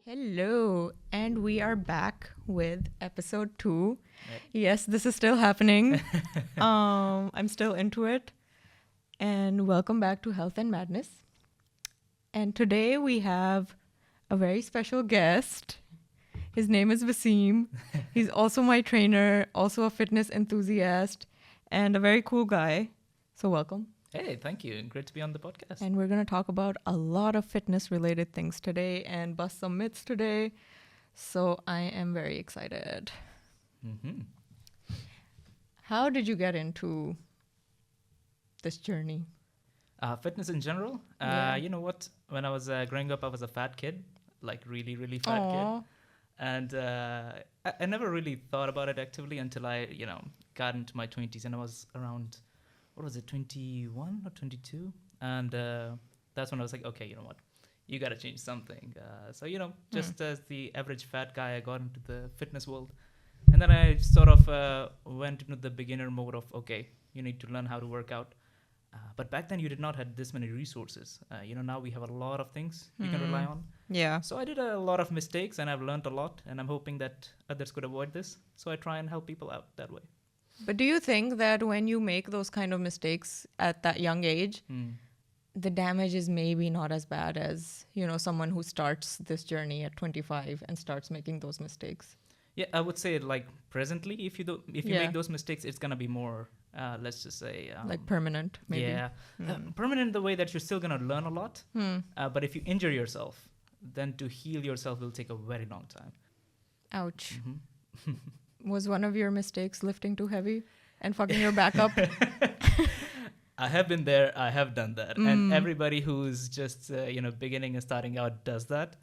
Hello, and we are back with episode 2. Yes, this is still happening. I'm still into it. And welcome back to Health and Madness. And today we have a very special guest. His name is Waseem. He's also my trainer, also a fitness enthusiast, and a very cool guy. So welcome. Hey, thank you. Great to be on the podcast. And we're going to talk about a lot of fitness-related things today and bust some myths today. So I am very excited. Mm-hmm. How did you get into this journey? Fitness in general. Yeah. You know what? When I was growing up, I was a fat kid, like really, really fat Aw. kid. And I never really thought about it actively until I, got into my 20s, and I was around, 21 or 22? And that's when I was like, okay, you know what? You got to change something. So, just as the average fat guy, I got into the fitness world. And then I sort of went into the beginner mode of, okay, you need to learn how to work out. But back then you did not have this many resources. Now we have a lot of things you can rely on. Yeah. So I did a lot of mistakes and I've learned a lot, and I'm hoping that others could avoid this. So I try and help people out that way. But do you think that when you make those kind of mistakes at that young age, the damage is maybe not as bad as, someone who starts this journey at 25 and starts making those mistakes? Yeah, I would say like presently, if you Yeah. make those mistakes, it's gonna be more, let's just say, Like permanent, maybe? Yeah, permanent in the way that you're still gonna learn a lot. But if you injure yourself, then to heal yourself will take a very long time. Ouch. Mm-hmm. Was one of your mistakes lifting too heavy and fucking your back up? I have been there. I have done that, and everybody who's just beginning and starting out does that.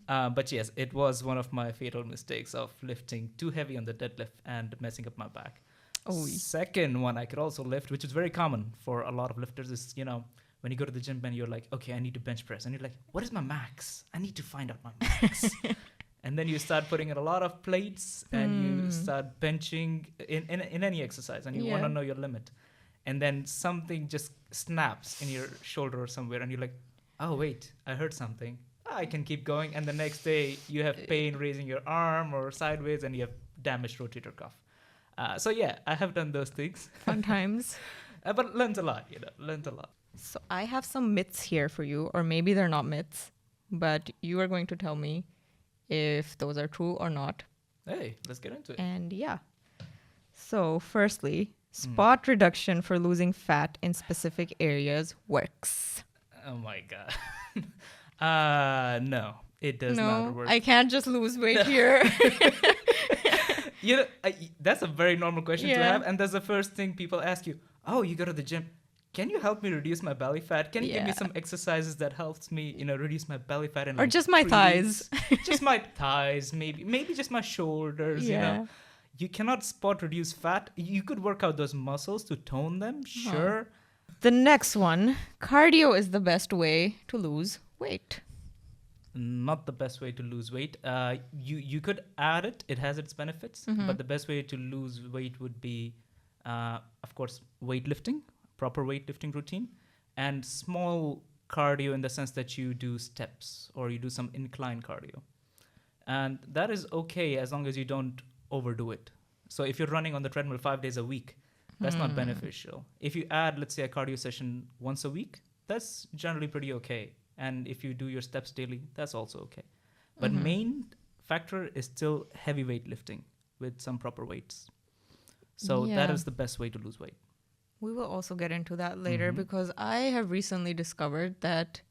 But yes, it was one of my fatal mistakes of lifting too heavy on the deadlift and messing up my back. Oh. Second one I could also lift, which is very common for a lot of lifters, is when you go to the gym and you're like, okay, I need to bench press, and you're like, what is my max? I need to find out my max. And then you start putting in a lot of plates and you start benching in any exercise, and you want to know your limit. And then something just snaps in your shoulder or somewhere, and you're like, oh, wait, I heard something. I can keep going. And the next day you have pain raising your arm or sideways, and you have damaged rotator cuff. So yeah, I have done those things. Fun times. But learned a lot, learned a lot. So I have some myths here for you, or maybe they're not myths, but you are going to tell me if those are true or not. Hey, let's get into it. And yeah. So firstly, spot reduction for losing fat in specific areas works. Oh my God. No, it does not work. I can't just lose weight here. That's a very normal question to have. And that's the first thing people ask you. Oh, you go to the gym. Can you help me reduce my belly fat? Can you give me some exercises that helps me, reduce my belly fat? Or just my thighs. Just my thighs, maybe just my shoulders, You cannot spot reduce fat. You could work out those muscles to tone them, sure. The next one, cardio is the best way to lose weight. Not the best way to lose weight. You could add it. It has its benefits. But the best way to lose weight would be, of course, weightlifting, proper weightlifting routine, and small cardio in the sense that you do steps or you do some incline cardio. And that is okay as long as you don't overdo it. So if you're running on the treadmill 5 days a week, that's not beneficial. If you add, let's say, a cardio session once a week, that's generally pretty okay. And if you do your steps daily, that's also okay. But main factor is still heavy weightlifting with some proper weights. So that is the best way to lose weight. We will also get into that later because I have recently discovered that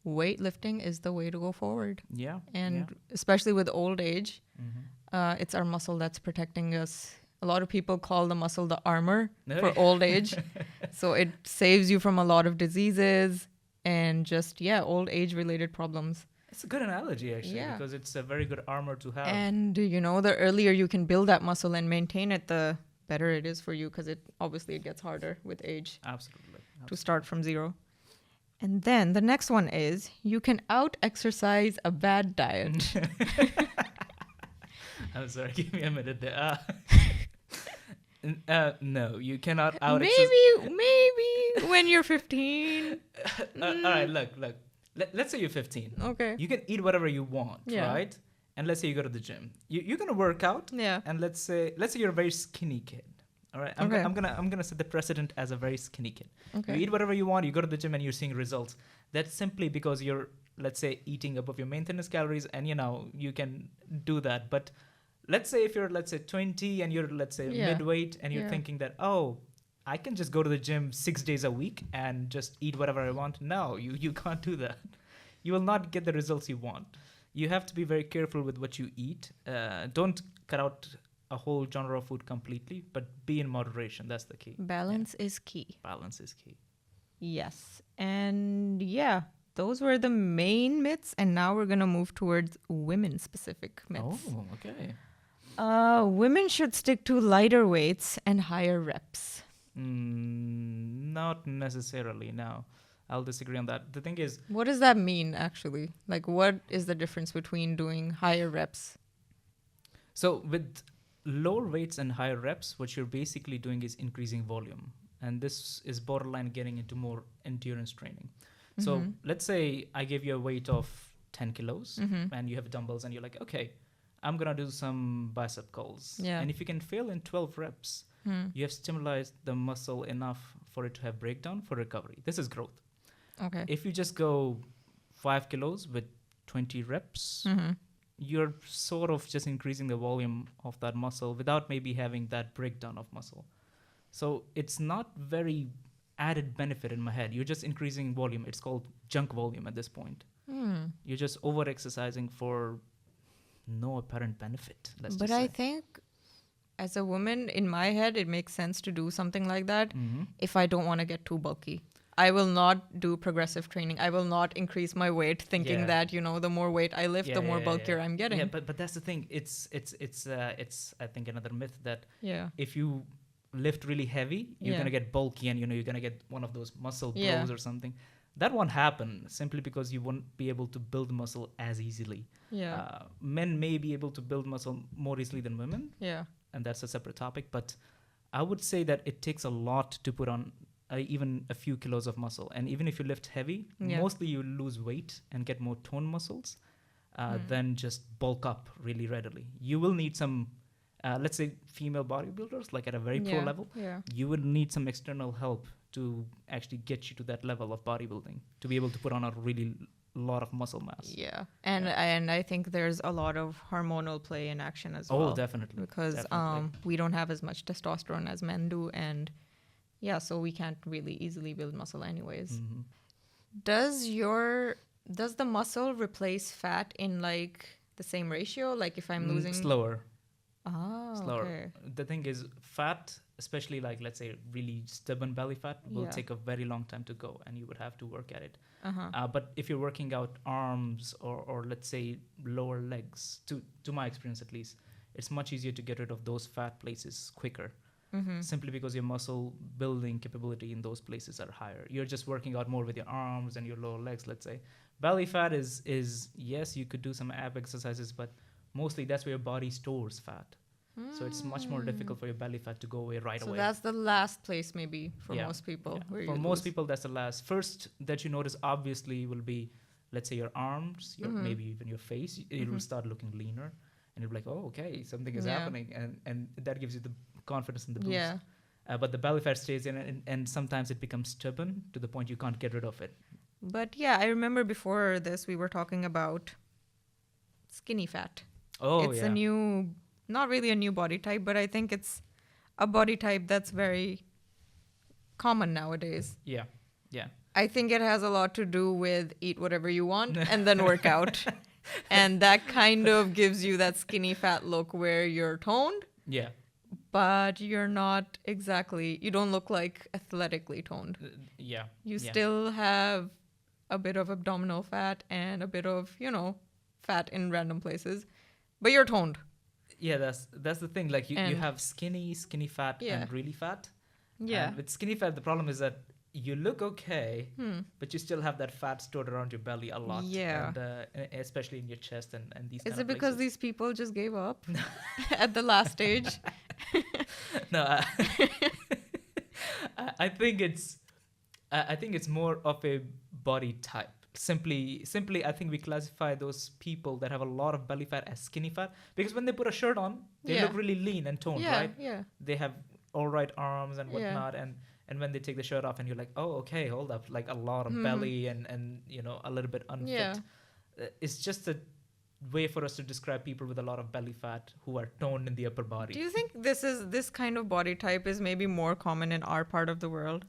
weightlifting is the way to go forward. Yeah. And especially with old age, it's our muscle that's protecting us. A lot of people call the muscle the armor for old age. So it saves you from a lot of diseases and just, old age related problems. It's a good analogy, actually, because it's a very good armor to have. And, the earlier you can build that muscle and maintain it, the better it is for you because it gets harder with age. Absolutely. To start from zero. And then the next one is you can out-exercise a bad diet. I'm sorry, give me a minute there. No, you cannot Maybe when you're 15. All right, look. Let's say you're 15. Okay. You can eat whatever you want, Yeah. right? And let's say you go to the gym. You're gonna work out. Yeah. And let's say you're a very skinny kid. All right. I'm gonna set the precedent as a very skinny kid. Okay. You eat whatever you want. You go to the gym and you're seeing results. That's simply because you're, let's say, eating above your maintenance calories, and you can do that. But let's say if you're 20 and you're midweight, and you're thinking that, oh, I can just go to the gym 6 days a week and just eat whatever I want. No, you can't do that. You will not get the results you want. You have to be very careful with what you eat. Don't cut out a whole genre of food completely, but be in moderation. That's the key. Balance is key. Balance is key. Yes. And yeah, those were the main myths. And now we're going to move towards women-specific myths. Oh, okay. Women should stick to lighter weights and higher reps. Not necessarily, no. I'll disagree on that. The thing is... What does that mean, actually? Like, what is the difference between doing higher reps? So with lower weights and higher reps, what you're basically doing is increasing volume. And this is borderline getting into more endurance training. So let's say I give you a weight of 10 kilos and you have dumbbells and you're like, okay, I'm going to do some bicep curls. Yeah. And if you can fail in 12 reps, you have stimulated the muscle enough for it to have breakdown for recovery. This is growth. Okay. If you just go 5 kilos with 20 reps, you're sort of just increasing the volume of that muscle without maybe having that breakdown of muscle. So it's not very added benefit in my head. You're just increasing volume. It's called junk volume at this point. You're just over exercising for no apparent benefit. But I think as a woman, in my head, it makes sense to do something like that if I don't want to get too bulky. I will not do progressive training. I will not increase my weight thinking that, the more weight I lift, the more bulkier I'm getting. Yeah, but that's the thing. It's I think another myth that if you lift really heavy, you're going to get bulky and, you're going to get one of those muscle bros or something. That won't happen simply because you won't be able to build muscle as easily. Yeah. Men may be able to build muscle more easily than women. Yeah. And that's a separate topic. But I would say that it takes a lot to put on even a few kilos of muscle. And even if you lift heavy, mostly you lose weight and get more toned muscles than just bulk up really readily. You will need some, let's say, female bodybuilders, like at a very pro level. Yeah. You will need some external help to actually get you to that level of bodybuilding, to be able to put on a really lot of muscle mass. Yeah. And I think there's a lot of hormonal play in action as well. Oh, definitely. Because we don't have as much testosterone as men do. And so we can't really easily build muscle anyways. Does the muscle replace fat in like the same ratio? Like if I'm losing... Slower. Slower. Okay. The thing is, fat, especially like, let's say, really stubborn belly fat, will take a very long time to go, and you would have to work at it. But if you're working out arms or let's say lower legs, to my experience at least, it's much easier to get rid of those fat places quicker. Simply because your muscle building capability in those places are higher. You're just working out more with your arms and your lower legs, let's say. Belly fat is yes, you could do some ab exercises, but mostly that's where your body stores fat. So it's much more difficult for your belly fat to go away right away. So that's the last place maybe for most people. Yeah. For most people, that's the last. First that you notice obviously will be, let's say, your arms, maybe even your face. It will start looking leaner. And you'll be like, oh, okay, something is happening. And that gives you the confidence in the boost. Yeah. But the belly fat stays in, and sometimes it becomes stubborn to the point you can't get rid of it. But I remember before this, we were talking about skinny fat. Oh, it's a new, not really a new body type, but I think it's a body type that's very common nowadays. Yeah. I think it has a lot to do with eat whatever you want and then work out. And that kind of gives you that skinny fat look where you're toned. Yeah. But you're not exactly, you don't look like athletically toned. You still have a bit of abdominal fat and a bit of, fat in random places, but you're toned. Yeah, that's the thing. Like you have skinny fat and really fat. Yeah. And with skinny fat, the problem is that you look okay, but you still have that fat stored around your belly a lot. Yeah. And especially in your chest and these kind of places. Is it because these people just gave up at the last stage? No, I think it's I think it's more of a body type. Simply, I think we classify those people that have a lot of belly fat as skinny fat because when they put a shirt on, they Yeah. look really lean and toned, Yeah, right? yeah, They have all right arms and yeah. whatnot, and when they take the shirt off, and you're like, oh, okay, hold up, like a lot of Mhm. belly and a little bit unfit. Yeah. It's just a way for us to describe people with a lot of belly fat who are toned in the upper body. Do you think this kind of body type is maybe more common in our part of the world,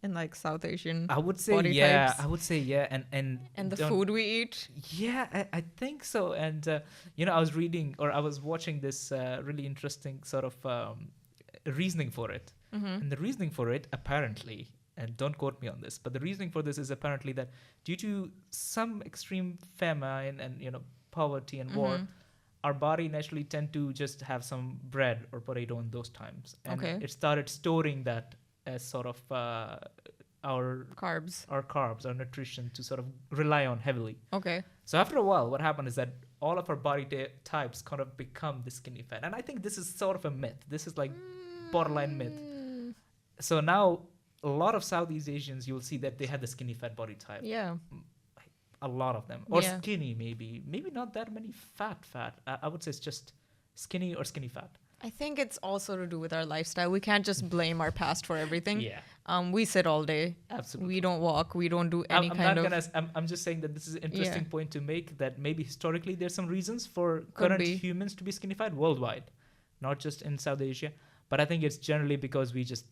in like South Asian I would say body yeah. types? I would say yeah, And the don't- food we eat? Yeah, I think so. And I was reading or I was watching this really interesting sort of reasoning for it. Mm-hmm. And the reasoning for it, apparently, and don't quote me on this, but the reasoning for this is apparently that due to some extreme famine and poverty and war, Mhm. our body naturally tend to just have some bread or potato in those times, and Okay. it started storing that as sort of our Carbs. carbs, our nutrition to sort of rely on heavily. Okay. So after a while, what happened is that all of our body types kind of become the skinny fat, and I think this is sort of a myth. This is like borderline myth. Mm. So now a lot of Southeast Asians, you'll see that they have the skinny fat body type. Yeah. A lot of them, or Yeah. skinny maybe not that many fat. I would say it's just skinny or skinny fat. I think it's also to do with our lifestyle. We can't just blame our past for everything. Yeah, We sit all day. absolutely. We don't walk. We don't do I'm any not kind of. I'm just saying that this is an interesting Yeah. point to make, that maybe historically there's some reasons for Could current be. humans to be skinny fat worldwide, not just in South Asia. But I think it's generally because we just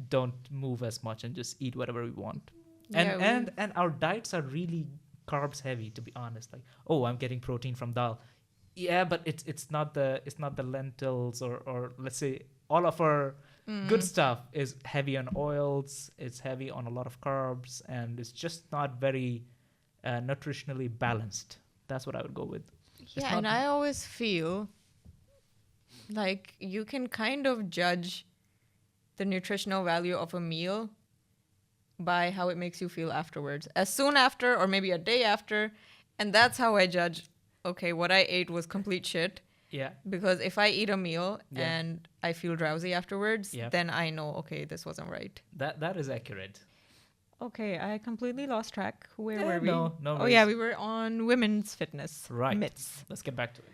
don't move as much and just eat whatever we want. And Yeah, and our diets are really carbs heavy, to be honest. Like, oh, I'm getting protein from dal. Yeah, but it's not the lentils or let's say all of our good stuff is heavy on oils, it's heavy on a lot of carbs, and it's just not very nutritionally balanced. That's what I would go with. Yeah, not- and I always feel like you can kind of judge the nutritional value of a meal by how it makes you feel afterwards. As soon after, or maybe a day after, and that's how I judge, okay, what I ate was complete shit. Yeah. Because if I eat a meal Yeah. and I feel drowsy afterwards, Yep. then I know, okay, this wasn't right. That is accurate. Okay, I completely lost track. Where Yeah, were we? no Oh yeah, worries. we were on women's fitness. Right. Myths. Let's get back to it.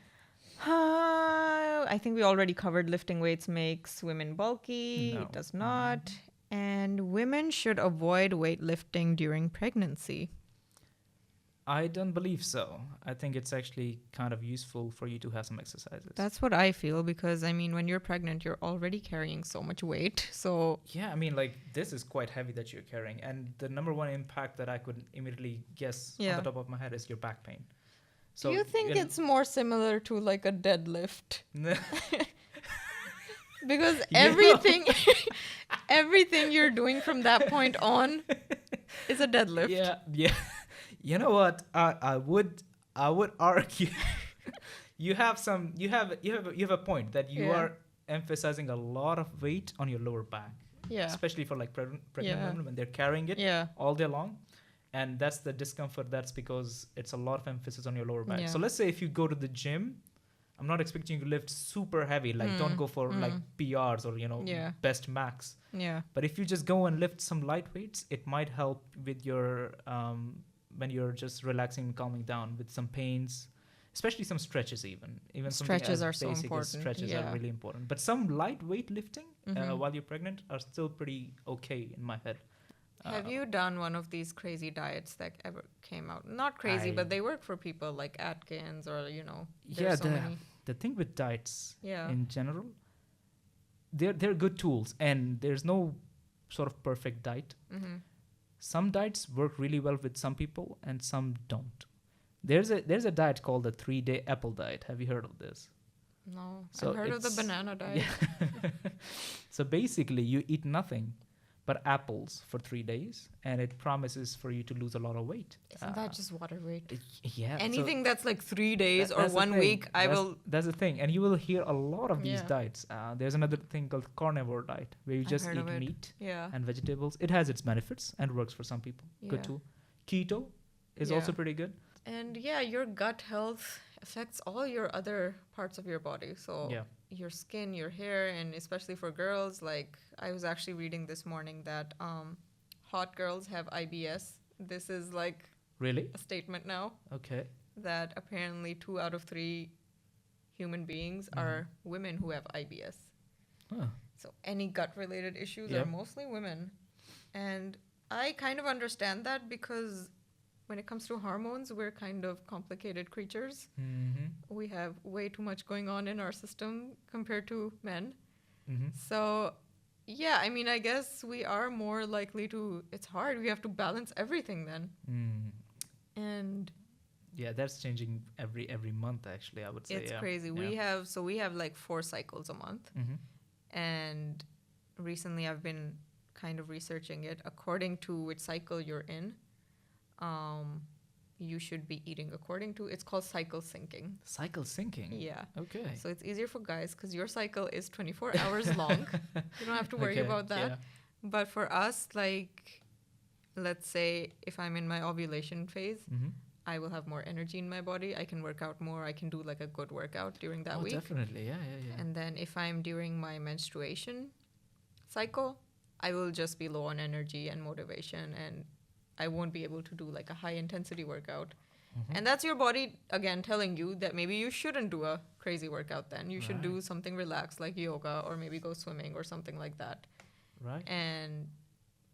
I think we already covered lifting weights makes women bulky. No. It does not. And women should avoid weightlifting during pregnancy. I don't believe so. I think it's actually kind of useful for you to have some exercises. That's what I feel because, I mean, when you're pregnant, you're already carrying so much weight. So, Yeah, I mean, like, this is quite heavy that you're carrying. And the number one impact that I could immediately guess Yeah. on the top of my head is your back pain. So do you think it's more similar to like a deadlift? Because You know- everything, everything you're doing from that point on is a deadlift. Yeah. You know what? I would argue you have a point that you Yeah. are emphasizing a lot of weight on your lower back, Yeah. especially for like pregnant Yeah. women when they're carrying it Yeah. all day long. And that's the discomfort. That's because it's a lot of emphasis on your lower back. Yeah. So let's say if you go to the gym, I'm not expecting you to lift super heavy. Like, don't go for like PRs or, Yeah. best max. Yeah. But if you just go and lift some light weights, it might help with your, when you're just relaxing and calming down with some pains, especially some stretches even. Even something Stretches as are so basic as important, Stretches yeah. are really important. But some lightweight lifting Mhm. while you're pregnant are still pretty okay in my head. Have you done one of these crazy diets that ever came out? Not crazy, I- but they work for people like Atkins or, Yeah, there's so many. the thing with diets Yeah. in general, they're good tools, and there's no sort of perfect diet. Mm-hmm. Some diets work really well with some people, and some don't. There's a diet called the 3-day apple diet. Have you heard of this? No. So I've heard of the it's- banana diet. So basically, you eat nothing but apples for 3 days, and it promises for you to lose a lot of weight. Isn't that just water weight? Yeah. so Anything that's like 3 days or that's the 1 thing. week, I will. That's the thing, and you will hear a lot of these Yeah. diets. There's another thing called carnivore diet, where you I've just heard eat of it. meat Yeah. and vegetables. It has its benefits and works for some people. Good Yeah. too. Keto is Yeah. also pretty good. And yeah, your gut health affects all your other parts of your body. So Yeah. your skin, your hair, and especially for girls, like I was actually reading this morning that hot girls have IBS. This is like Really? a statement now Okay. that apparently 2 out of 3 human beings are women who have IBS. Huh. So any gut-related issues Yep. are mostly women. And I kind of understand that because when it comes to hormones, we're kind of complicated creatures. Mm-hmm. We have way too much going on in our system compared to men. Mm-hmm. So, yeah, I mean, I guess we are more likely to... It's hard. We have to balance everything then. Mm. And Yeah, that's changing every month, actually, I would say. it's yeah. crazy. Yeah. We have like 4 cycles a month. Mm-hmm. And recently I've been kind of researching it. According to which cycle you're in, you should be eating according to... It's called cycle syncing. Cycle syncing? Yeah. Okay. So it's easier for guys because your cycle is 24 hours long. You don't have to worry Okay, about that. yeah. But for us, like, let's say if I'm in my ovulation phase, Mm-hmm. I will have more energy in my body. I can work out more. I can do like a good workout during that week. Definitely. Yeah. And then if I'm during my menstruation cycle, I will just be low on energy and motivation, and I won't be able to do like a high intensity workout. Mm-hmm. And that's your body again telling you that maybe you shouldn't do a crazy workout then. You should do Right. something relaxed like yoga or maybe go swimming or something like that. Right.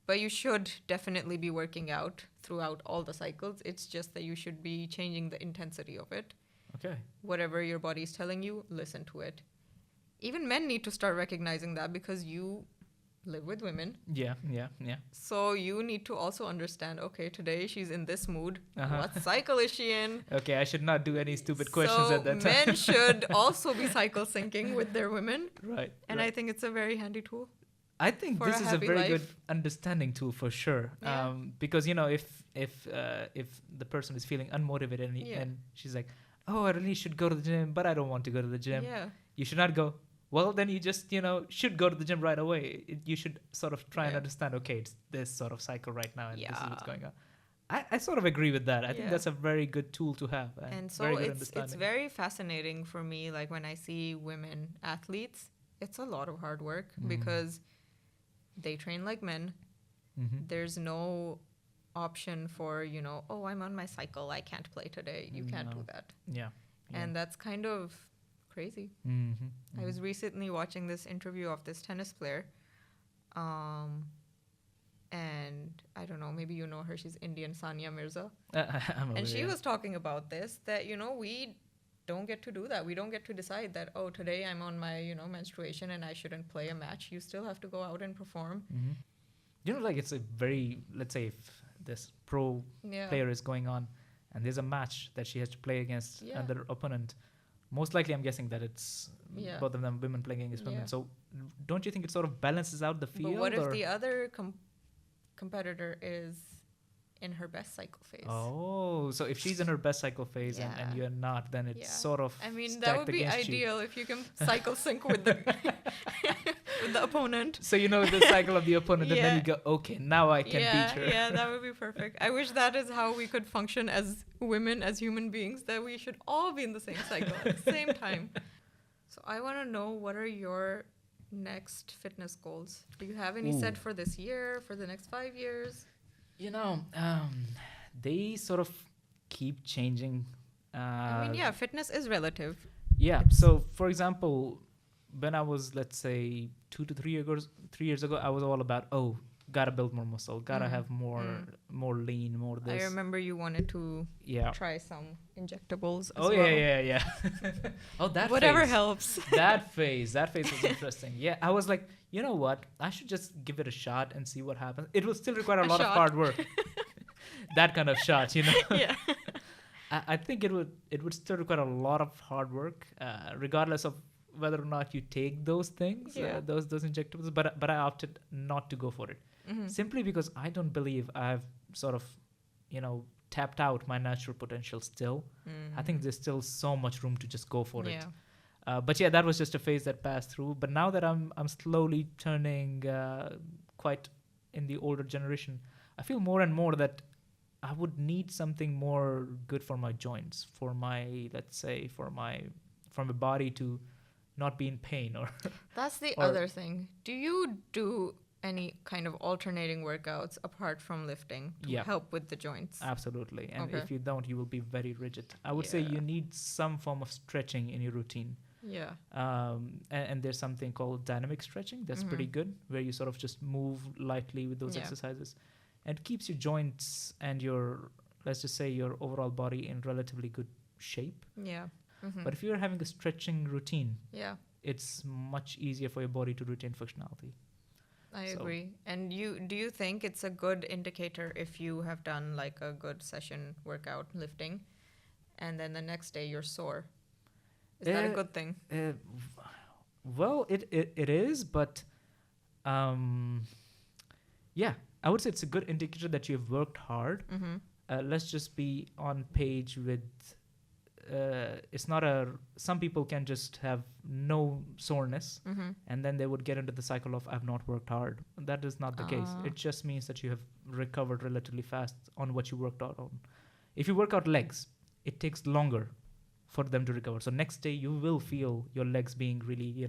But you should definitely be working out throughout all the cycles. It's just that you should be changing the intensity of it. Okay. Whatever your body is telling you, listen to it. Even men need to start recognizing that because you live with women. Yeah. So you need to also understand, okay, today she's in this mood. Uh-huh. What cycle is she in? Okay, I should not do any stupid questions at that time. Men should also be cycle syncing with their women. Right. And right. I think it's a very handy tool. I think for this a is a happy very good life. understanding tool for sure. Yeah. Because if the person is feeling unmotivated and she's like, oh, I really should go to the gym, but I don't want to go to the gym. Yeah. You should not go. Well, then you just should go to the gym right away. You should sort of try and understand. Okay, it's this sort of cycle right now, and this is what's going on. I sort of agree with that. I think that's a very good tool to have. And so very good it's understanding. very fascinating for me, like when I see women athletes, it's a lot of hard work because they train like men. Mm-hmm. There's no option for, oh, I'm on my cycle, I can't play today. You can't do that. Yeah. And that's kind of crazy. Mm-hmm. I was recently watching this interview of this tennis player. And I don't know, maybe you know her, she's Indian, Sania Mirza. And she was talking about this, that, we don't get to do that. We don't get to decide that, oh, today I'm on my, menstruation and I shouldn't play a match. You still have to go out and perform. Mm-hmm. Like it's a very, let's say if this pro player is going on and there's a match that she has to play against another opponent, most likely I'm guessing that it's both of them women playing against women. So don't you think it sort of balances out the field? But what if the other competitor is in her best cycle phase? Oh, so if she's in her best cycle phase and you're not, then it's sort of that would be ideal if you can cycle sync with the with the opponent. So the cycle of the opponent, and then you go, okay, now I can beat her. Yeah, that would be perfect. I wish that is how we could function as women, as human beings, that we should all be in the same cycle at the same time. So I want to know, what are your next fitness goals? Do you have any set for this year, for the next 5 years? They sort of keep changing. Fitness is relative. Yeah. So, for example, when I was, let's say, 2 to 3 years ago, I was all about, gotta build more muscle, gotta have more lean, more this. I remember you wanted to try some injectables as well. Yeah. That whatever phase. helps. that phase was interesting. Yeah, I was like, you know what? I should just give it a shot and see what happens. It will still require a lot of hard work. That kind of shot, Yeah. I think it would still require a lot of hard work, regardless of whether or not you take those things, those injectables. But I opted not to go for it, simply because I don't believe I've sort of, tapped out my natural potential still. I think there's still so much room to just go for it. But that was just a phase that passed through. But now that I'm slowly turning quite in the older generation, I feel more and more that I would need something more good for my joints, for my, let's say, for my body to not be in pain. Or that's the other thing. Do you do any kind of alternating workouts apart from lifting to Yeah. help with the joints. Absolutely. And Okay. if you don't, you will be very rigid. I would say Yeah. you need some form of stretching in your routine. Yeah. And there's something called dynamic stretching that's pretty good, where you sort of just move lightly with those Yeah. exercises, and keeps your joints and your, let's just say, your overall body in relatively good shape. Yeah. But if you're having a stretching routine, Yeah. it's much easier for your body to retain functionality. I So- agree. And do you think it's a good indicator if you have done like a good session workout lifting and then the next day you're sore? Is that a good thing? Well, it is, but yeah, I would say it's a good indicator that you've worked hard. Let's just be on page with. It's not some people can just have no soreness, and then they would get into the cycle of I've not worked hard. That is not the case. It just means that you have recovered relatively fast on what you worked out on. If you work out legs, it takes longer for them to recover. So next day you will feel your legs being really,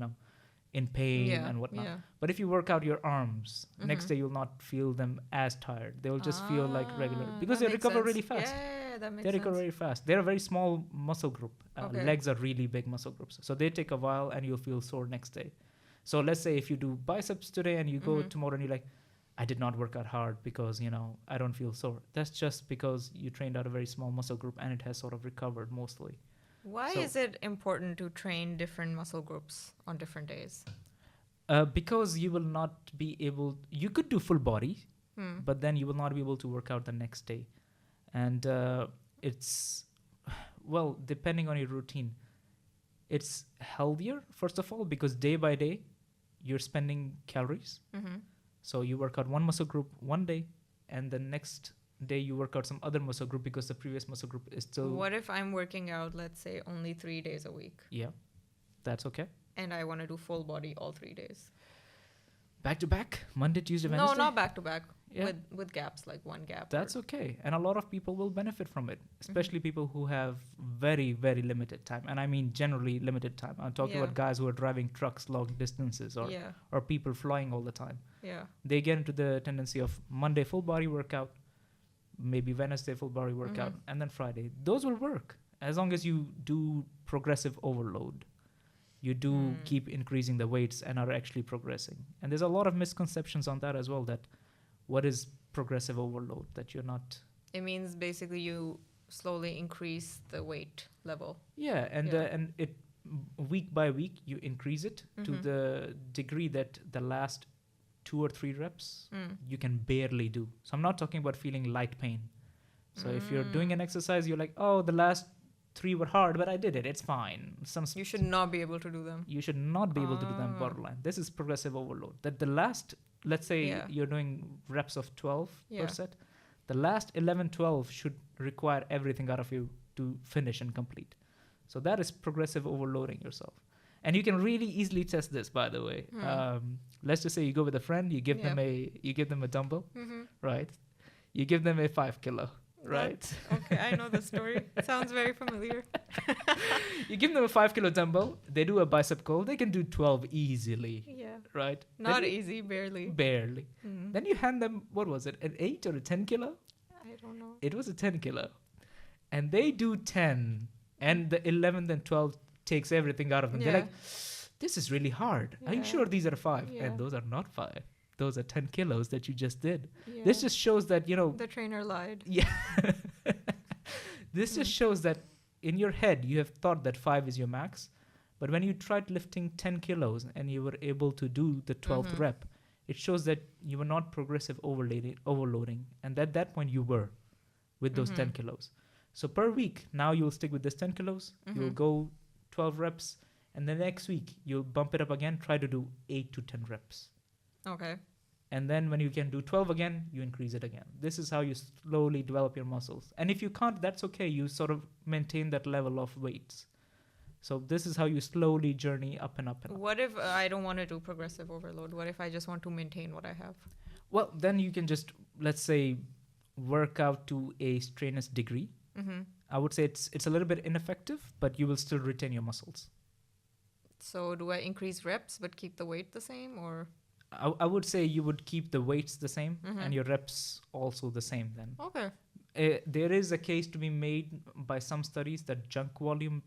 in pain and whatnot. Yeah. But if you work out your arms, next day you'll not feel them as tired. They will just feel like regular, because that they makes recover sense. really fast. Yeah, that makes They recover sense. very fast. They're a very small muscle group. Okay. Legs are really big muscle groups. So they take a while and you'll feel sore next day. So let's say if you do biceps today and you go tomorrow and you're like, I did not work out hard because, I don't feel sore. That's just because you trained out a very small muscle group and it has sort of recovered mostly. Why So- is it important to train different muscle groups on different days? Because you will not be able, you could do full body, but then you will not be able to work out the next day. And it's, well, depending on your routine, it's healthier, first of all, because day by day, you're spending calories. So you work out one muscle group one day, and the next day you work out some other muscle group because the previous muscle group is still. What if I'm working out, let's say, only 3 days a week? Yeah, that's okay. And I want to do full body all 3 days. Back to back, Monday, Tuesday, Wednesday. No, not back to back. Yeah. With gaps, like one gap. That's okay. And a lot of people will benefit from it, especially people who have very, very limited time. And I mean generally limited time. I'm talking Yeah. about guys who are driving trucks long distances or people flying all the time. Yeah. They get into the tendency of Monday full body workout, maybe Wednesday full body workout, and then Friday. Those will work as long as you do progressive overload. You do keep increasing the weights and are actually progressing. And there's a lot of misconceptions on that as well, that what is progressive overload, that you're not. It means basically you slowly increase the weight level. Yeah, and it week by week you increase it to the degree that the last 2 or 3 reps you can barely do. So I'm not talking about feeling light pain. So if you're doing an exercise, you're like, oh, the last 3 were hard, but I did it. It's fine. You should not be able to do them. You should not be able to do them borderline. This is progressive overload. That the last, let's say you're doing reps of 12 per set, the last 11, 12 should require everything out of you to finish and complete. So that is progressive overloading yourself. And you can really easily test this, by the way. Let's just say you go with a friend, you give them a dumbbell, right? You give them a 5 kilo. Right. Okay, I know the story. Sounds very familiar. You give them a 5 kilo dumbbell, they do a bicep curl, they can do 12 easily. Yeah. Right? Not easy, barely. Barely. Then you hand them, what was it, an 8 or a 10 kilo? I don't know. It was a 10 kilo. And they do 10, and the 11th and 12th takes everything out of them. They're like, this is really hard. Are you sure these are 5? Yeah. And those are not 5. Those are 10 kilos that you just did. Yeah. This just shows that, The trainer lied. Yeah. This just shows that in your head, you have thought that 5 is your max. But when you tried lifting 10 kilos and you were able to do the 12th rep, it shows that you were not progressive overloading. And at that point, you were with those 10 kilos. So per week, now you'll stick with this 10 kilos. You'll go 12 reps. And the next week, you'll bump it up again. Try to do 8 to 10 reps. Okay. And then when you can do 12 again, you increase it again. This is how you slowly develop your muscles. And if you can't, that's okay. You sort of maintain that level of weights. So this is how you slowly journey up and up and up. What if I don't want to do progressive overload? What if I just want to maintain what I have? Well, then you can just, let's say, work out to a strenuous degree. I would say it's a little bit ineffective, but you will still retain your muscles. So do I increase reps but keep the weight the same, or? I would say you would keep the weights the same and your reps also the same then. Okay. There is a case to be made by some studies that junk volume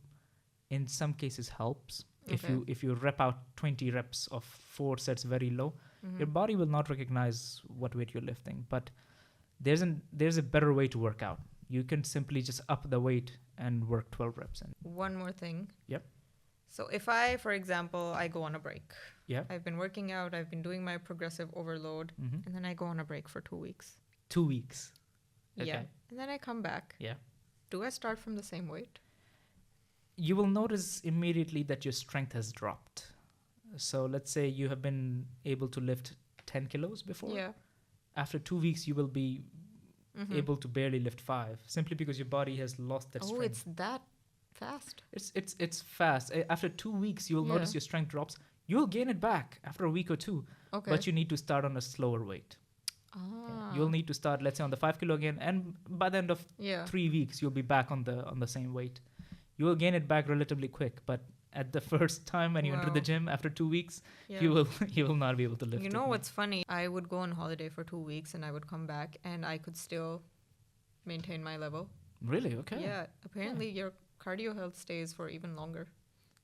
in some cases helps. Okay. If you rep out 20 reps of 4 sets very low, your body will not recognize what weight you're lifting. But there's a better way to work out. You can simply just up the weight and work 12 reps. And One more thing. Yep. So if I, for example, I go on a break. Yeah. I've been working out. I've been doing my progressive overload. And then I go on a break for 2 weeks. 2 weeks. Okay. Yeah. And then I come back. Yeah. Do I start from the same weight? You will notice immediately that your strength has dropped. So let's say you have been able to lift 10 kilos before. Yeah. After 2 weeks, you will be able to barely lift 5, simply because your body has lost that strength. Oh, it's that fast? It's fast. After 2 weeks, you will notice your strength drops. You'll gain it back after a week or two. Okay. But you need to start on a slower weight. You'll need to start, let's say, on the 5 kilo again, and by the end of 3 weeks, you'll be back on the same weight. You will gain it back relatively quick, but at the first time when you enter the gym after 2 weeks, you will not be able to lift. You know what's funny? I would go on holiday for 2 weeks and I would come back and I could still maintain my level. Really? Okay. Yeah. Apparently, your cardio health stays for even longer.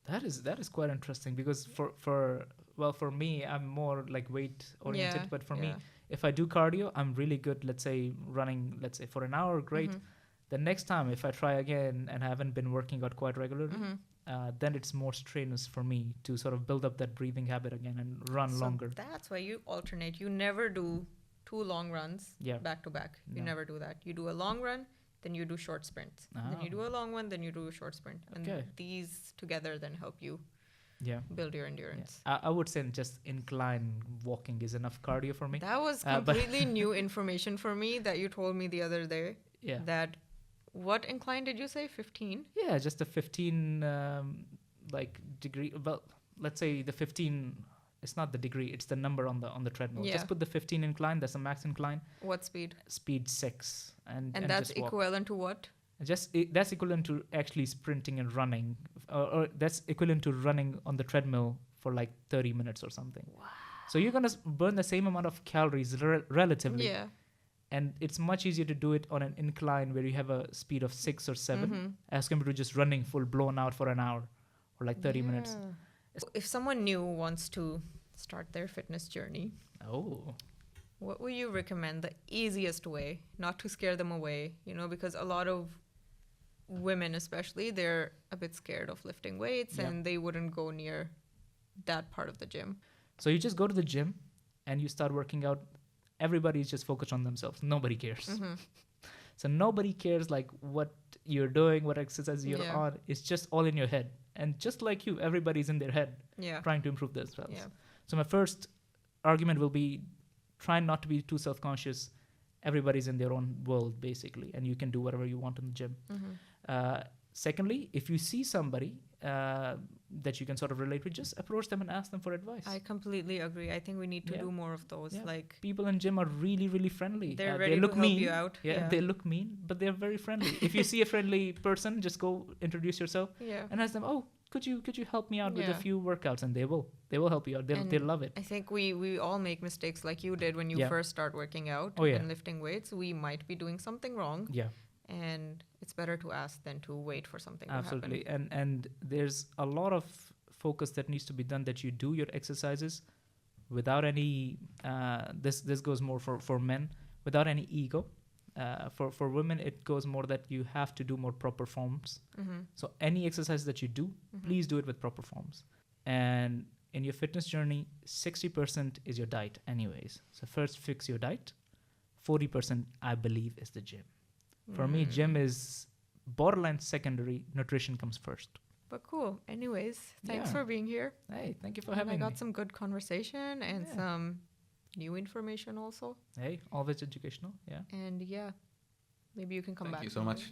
That is quite interesting, because for me, I'm more like weight oriented, but for me, if I do cardio, I'm really good. Let's say running, let's say for an hour, great. The next time, if I try again and haven't been working out quite regularly, then it's more strenuous for me to sort of build up that breathing habit again and run longer. That's why you alternate. You never do 2 long runs back to back. You never do that. You do a long run, then you do short sprints. Then you do a long one, then you do a short sprint. And these together then help you build your endurance. I would say just incline walking is enough cardio for me. That was completely new information for me that you told me the other day. Yeah. That what incline did you say? 15? Yeah, just a 15 degree. Well, let's say the 15. It's not the degree. It's the number on the treadmill. Yeah. Just put the 15 incline. That's the max incline. What speed? Speed 6. And that's just walk. equivalent to what? That's equivalent to actually sprinting and running, or that's equivalent to running on the treadmill for like 30 minutes or something. Wow. So you're gonna burn the same amount of calories relatively. Yeah. And it's much easier to do it on an incline where you have a speed of 6 or 7 as compared to just running full blown out for an hour or like 30 minutes. If someone new wants to start their fitness journey, what would you recommend the easiest way, not to scare them away? Because a lot of women especially, they're a bit scared of lifting weights and they wouldn't go near that part of the gym. So you just go to the gym and you start working out. Everybody's just focused on themselves. Nobody cares. So nobody cares like what you're doing, what exercise you're on. It's just all in your head. And just like you, everybody's in their head trying to improve themselves. Yeah. So my first argument will be try not to be too self-conscious. Everybody's in their own world, basically, and you can do whatever you want in the gym. Secondly, if you see somebody that you can sort of relate with, just approach them and ask them for advice. I completely agree. I think we need to do more of those. Like people in gym are really, really friendly. They're ready to help you out. They look mean, but they're very friendly. If you see a friendly person, just go introduce yourself and ask them, "Oh, could you help me out with a few workouts?" And they will help you out. They'll love it. I think we all make mistakes like you did when you first start working out and lifting weights. We might be doing something wrong. Yeah. And it's better to ask than to wait for something to happen. Absolutely. And there's a lot of focus that needs to be done, that you do your exercises without any this goes more for men, without any ego. For women, it goes more that you have to do more proper forms. So any exercise that you do, please do it with proper forms. And in your fitness journey, 60% is your diet anyways. So first fix your diet. 40%, I believe, is the gym. For me, gym is borderline secondary. Nutrition comes first. But cool. Anyways, thanks for being here. Hey, thank you for having me. I got some good conversation and some new information also. Hey, always educational. Yeah. And maybe you can come back. Thank you so much.